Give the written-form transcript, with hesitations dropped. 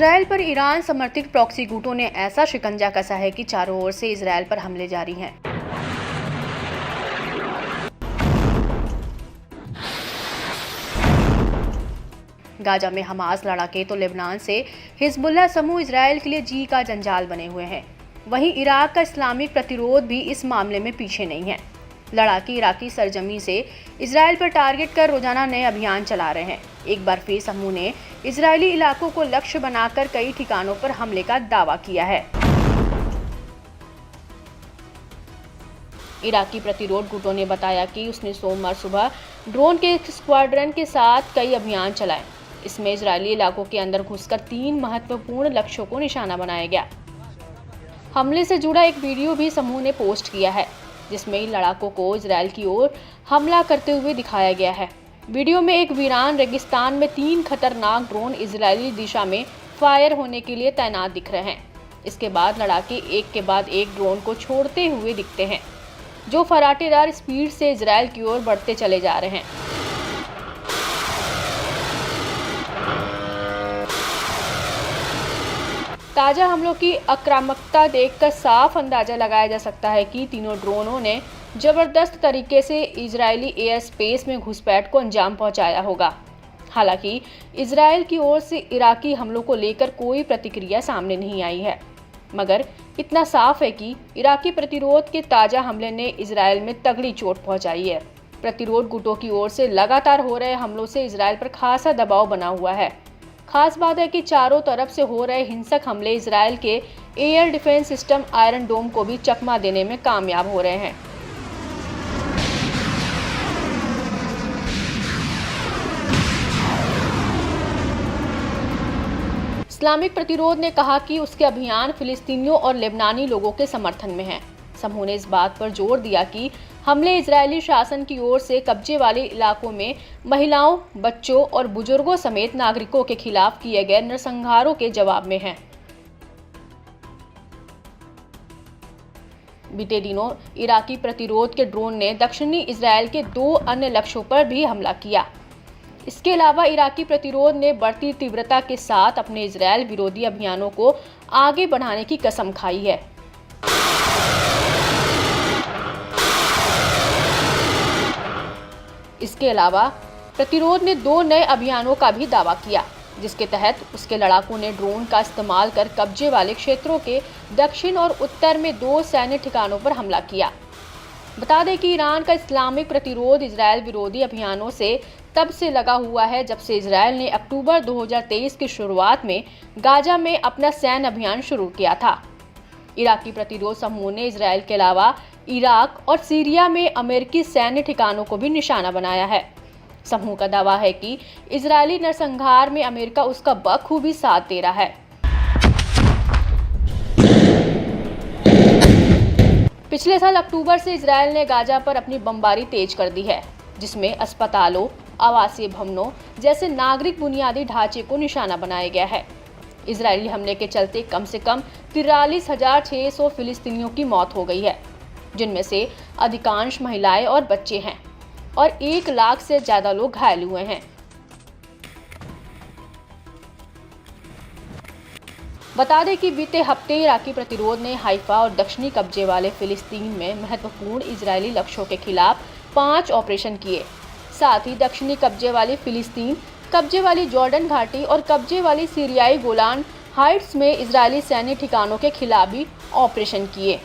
Israel पर Iran समर्थित proxy गुटों ने ऐसा शिकंजा कसा है कि चारों ओर से इजरायल पर हमले जारी हैं। गाजा में हमास लड़ाके तो लेबनान से हिजबुल्लाह समूह इजरायल के लिए जी का जंजाल बने हुए हैं। वहीं इराक का इस्लामिक प्रतिरोध भी इस मामले में पीछे नहीं है। लड़ाके इराकी सरजमी से इजरायल पर टारगेट कर रोजाना नए अभियान चला रहे हैं। एक बार फिर समूह ने इजरायली इलाकों को लक्ष्य बनाकर कई ठिकानों पर हमले का दावा किया है। इराकी प्रतिरोध गुटों ने बताया कि उसने सोमवार सुबह ड्रोन के एक स्क्वाड्रन के साथ कई अभियान चलाए। इसमें इजरायली इलाकों के अंदर घुसकर 3 महत्वपूर्ण लक्ष्यों को निशाना बनाया गया। हमले से जुड़ा एक वीडियो भी समूह ने पोस्ट किया है, जिसमें इन लड़ाकों को इजरायल की ओर हमला करते हुए दिखाया गया है। वीडियो में एक वीरान रेगिस्तान में 3 खतरनाक ड्रोन इजरायली दिशा में फायर होने के लिए तैनात दिख रहे हैं। इसके बाद लड़ाके एक के बाद एक ड्रोन को छोड़ते हुए दिखते हैं, जो फराटेदार स्पीड से इजरायल की ओर बढ़ते चले जा रहे हैं। ताज़ा हमलों की आक्रामकता देखकर साफ अंदाजा लगाया जा सकता है कि तीनों ड्रोनों ने जबरदस्त तरीके से इजरायली एयर स्पेस में घुसपैठ को अंजाम पहुंचाया होगा। हालांकि इजरायल की ओर से इराकी हमलों को लेकर कोई प्रतिक्रिया सामने नहीं आई है, मगर इतना साफ है कि इराकी प्रतिरोध के ताज़ा हमले ने इजरायल में तगड़ी चोट पहुंचाई है। प्रतिरोध गुटों की ओर से लगातार हो रहे हमलों से इजरायल पर खासा दबाव बना हुआ है। खास बात है कि चारों तरफ से हो रहे हिंसक हमले इजरायल के एयर डिफेंस सिस्टम आयरन डोम को भी चकमा देने में कामयाब हो रहे हैं। इस्लामिक प्रतिरोध ने कहा कि उसके अभियान फिलिस्तीनियों और लेबनानी लोगों के समर्थन में हैं। समूह ने इस बात पर जोर दिया कि हमले इजरायली शासन की ओर से कब्जे वाले इलाकों में महिलाओं, बच्चों और बुजुर्गों समेत नागरिकों के खिलाफ किए गए नरसंहारों के जवाब में हैं। बीते दिनों इराकी प्रतिरोध के ड्रोन ने दक्षिणी इजरायल के 2 अन्य लक्ष्यों पर भी हमला किया। इसके अलावा इराकी प्रतिरोध ने बढ़ती तीव्रता के साथ अपने इजरायल विरोधी अभियानों को आगे बढ़ाने की कसम खाई है। इसके अलावा प्रतिरोध ने 2 नए अभियानों का भी दावा किया, जिसके तहत उसके लड़ाकों ने ड्रोन का इस्तेमाल कर कब्जे वाले क्षेत्रों के दक्षिण और उत्तर में 2 सैन्य ठिकानों पर हमला किया। बता दें कि ईरान का इस्लामिक प्रतिरोध इजरायल विरोधी अभियानों से तब से लगा हुआ है जब से इजरायल ने अक्टूबर 2023 की शुरुआत में गाजा में अपना सैन्य अभियान शुरू किया था। इराकी प्रतिरोध समूह ने इजरायल के अलावा इराक और सीरिया में अमेरिकी सैन्य ठिकानों को भी निशाना बनाया है। समूह का दावा है कि इजरायली नरसंहार में अमेरिका उसका बखूबी साथ दे रहा है। पिछले साल अक्टूबर से इजरायल ने गाजा पर अपनी बमबारी तेज कर दी है, जिसमें अस्पतालों, आवासीय भवनों जैसे नागरिक बुनियादी ढांचे को निशाना बनाया गया है। इजरायली हमले के चलते कम से कम 43,600 फिलिस्तीनियों की मौत हो गई है, जिनमें से अधिकांश महिलाएं और बच्चे हैं और 1 लाख से ज्यादा लोग घायल हुए हैं। बता दें कि बीते हफ्ते इराकी प्रतिरोध ने हाइफा और दक्षिणी कब्जे वाले फिलिस्तीन में महत्वपूर्ण इजरायली लक्ष्यों के खिलाफ 5 ऑपरेशन किए। साथ ही दक्षिणी कब्जे वाली फिलिस्तीन, कब्जे वाली जॉर्डन घाटी और कब्जे वाली सीरियाई गोलान हाइट्स में इजरायली सैन्य ठिकानों के खिलाफ भी ऑपरेशन किए।